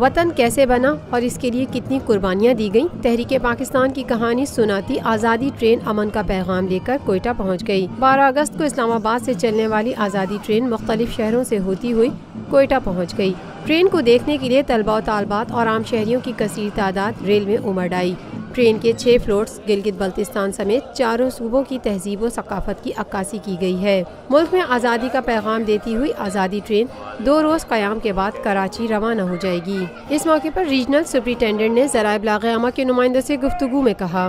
वतन कैसे बना और इसके लिए कितनी कुर्बानियां दी गईं। तहरीक पाकिस्तान की कहानी सुनाती आज़ादी ट्रेन अमन का पैगाम लेकर कोयटा पहुंच गई। 12 अगस्त को इस्लामाबाद से चलने वाली आज़ादी ट्रेन मुख्तलिफ शहरों से होती हुई कोयटा पहुंच गई। ट्रेन को देखने के लिए तलबा व तालबात और आम शहरियों की कसीर तादाद रेल में उमड़ आई। ट्रेन के 6 फ्लोर्स गिलगित बल्तिस्तान समेत चारों सूबों की तहजीब व सकाफत की अक्कासी की गई है। मुल्क में आज़ादी का पैगाम देती हुई आज़ादी ट्रेन 2 रोज़ क़याम के बाद कराची रवाना हो जाएगी। इस मौके पर रीजनल सुपरिटेंडेंट ने ज़राए इब्लाग़ आमा के नुमाइंदों से गुफ्तगू में कहा,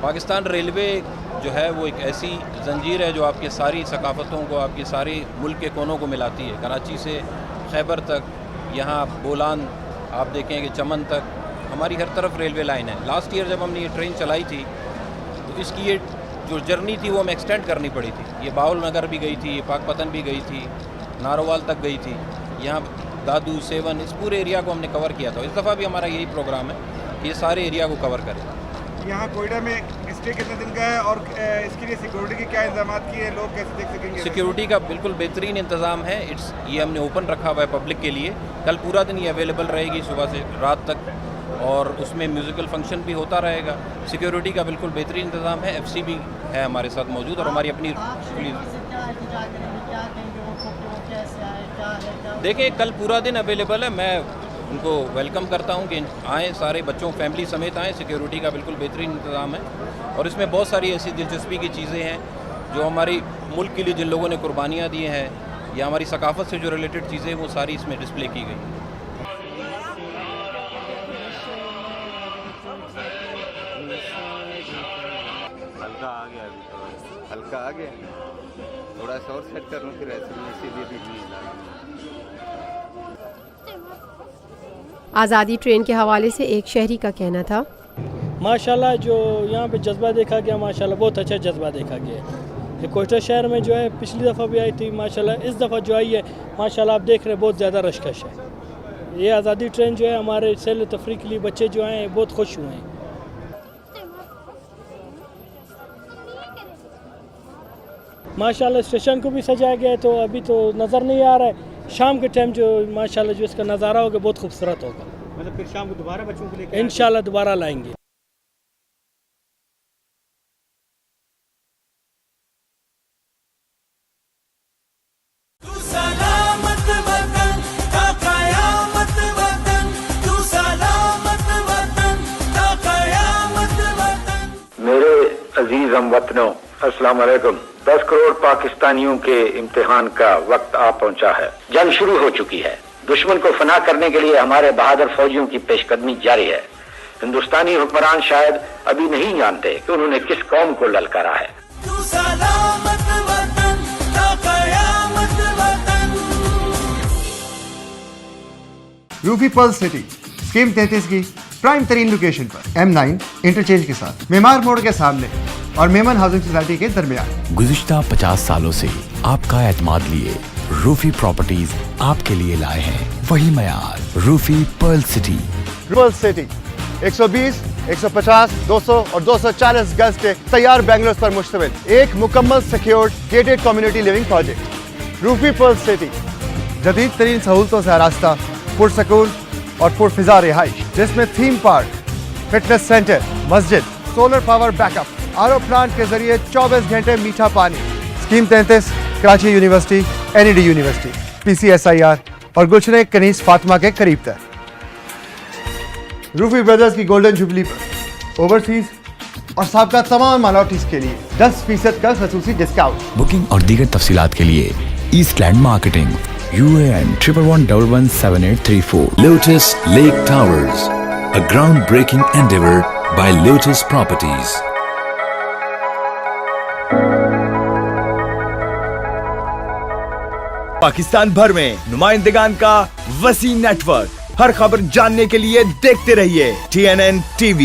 पाकिस्तान रेलवे जो है वो एक ऐसी जंजीर है जो आपकी सारी सकाफ़तों को, आपके सारे मुल्क के कोनों को मिलाती है। कराची से खैबर तक, यहाँ बोलान आप देखें कि चमन तक, हमारी हर तरफ रेलवे लाइन है। लास्ट ईयर जब हमने ये ट्रेन चलाई थी तो इसकी ये जो जर्नी थी वो हमें एक्सटेंड करनी पड़ी थी। ये बाउल नगर भी गई थी, पाकपतन भी गई थी, नारोवाल तक गई थी, यहाँ दादू सेवन, इस पूरे एरिया को हमने कवर किया था। इस दफ़ा भी हमारा यही प्रोग्राम है कि ये सारे एरिया को कवर करें। यहाँ कोयटा में स्टे कितने दिन का है और इसके लिए सिक्योरिटी के क्या इंतजाम किए हैं, लोग कैसे देख सकेंगे? सिक्योरिटी का बिल्कुल बेहतरीन इंतज़ाम है। ये हमने ओपन रखा हुआ है पब्लिक के लिए। कल पूरा दिन ये अवेलेबल रहेगी सुबह से रात तक, और उसमें म्यूज़िकल फंक्शन भी होता रहेगा। सिक्योरिटी का बिल्कुल बेहतरीन इंतज़ाम है। FC भी है हमारे साथ मौजूद और हमारी अपनी देखिए कल पूरा दिन अवेलेबल है। मैं उनको वेलकम करता हूं कि आएँ, सारे बच्चों फैमिली समेत आएँ। सिक्योरिटी का बिल्कुल बेहतरीन इंतज़ाम है और इसमें बहुत सारी ऐसी दिलचस्पी की चीज़ें हैं जो हमारी मुल्क के लिए जिन लोगों ने कुर्बानियाँ दी हैं या हमारी सकाफ़त से जो रिलेटेड चीज़ें वो सारी इसमें डिस्प्ले की गई। हल्का आ गया, थोड़ा सा और सेट कर लूँ फिर इसीलिए भी आज़ादी ट्रेन के हवाले से एक शहरी का कहना था, माशाल्लाह जो यहाँ पे जज्बा देखा गया, माशाल्लाह बहुत अच्छा जज्बा देखा गया है। ये कोयटा शहर में जो है पिछली दफ़ा भी आई थी माशाल्लाह, इस दफ़ा जो आई है माशाल्लाह आप देख रहे हैं बहुत ज़्यादा रशकश है। ये आज़ादी ट्रेन जो है हमारे सैर तफरीह के लिए बच्चे जो हैं बहुत खुश हुए हैं। माशाल्लाह स्टेशन को भी सजाया गया है, तो अभी तो नज़र नहीं आ रहा है। शाम के टाइम जो माशाल्लाह जो इसका नज़ारा होगा बहुत खूबसूरत होगा। मतलब फिर शाम को दोबारा बच्चों को लेकर इंशाल्लाह दोबारा लाएंगे। मेरे अजीज हमवतनों, अस्सलाम वालेकुम। 10 करोड़ पाकिस्तानियों के इम्तिहान का वक्त आ पहुंचा है। जंग शुरू हो चुकी है। दुश्मन को फना करने के लिए हमारे बहादुर फौजियों की पेशकदमी जारी है। हिंदुस्तानी हुक्मरान शायद अभी नहीं जानते कि उन्होंने किस कौम को ललकारा है। रूफी पर्ल सिटी स्कीम 33 की प्राइम तरीन लोकेशन पर M9 इंटरचेंज के साथ मेमार मोड़ के सामने और मेमन हाउसिंग सोसाइटी के दरमियान। गुज़िश्ता 50 सालों से आपका एतमाद लिए रूफी प्रॉपर्टीज आपके लिए लाए हैं वही मयार। Rufi Pearl City. Pearl City 120, 150, 200 और 240 गज के तैयार बैंगलोस पर मुश्तमिल एक मुकम्मल secured gated community living project. Roofi Pearl City जदीद तरीन सहूलतों से आरास्ता, पुरसकून और पुरफिजा रिहाइश, जिसमें थीम पार्क, फिटनेस सेंटर, मस्जिद, solar power backup, RO plant के जरिए 24 घंटे मीठा पानी। Scheme 33 Karachi university, NED university, PCSIR और गुलशन कनीस फातिमा के करीब तक। रूफी ब्रदर्स की गोल्डन जुबली पर ओवरसीज और साबका तमाम माइनॉरिटीज के लिए 10% का खसूसी डिस्काउंट। बुकिंग और दीगर तफसीलात के लिए ईस्टलैंड marketing UAN 11117834। Lotus Lake Towers, a groundbreaking endeavor by Lotus Properties. Pakistan भर में नुमाइंदगान का वसी नेटवर्क। हर खबर जानने के लिए देखते रहिए TNN TV।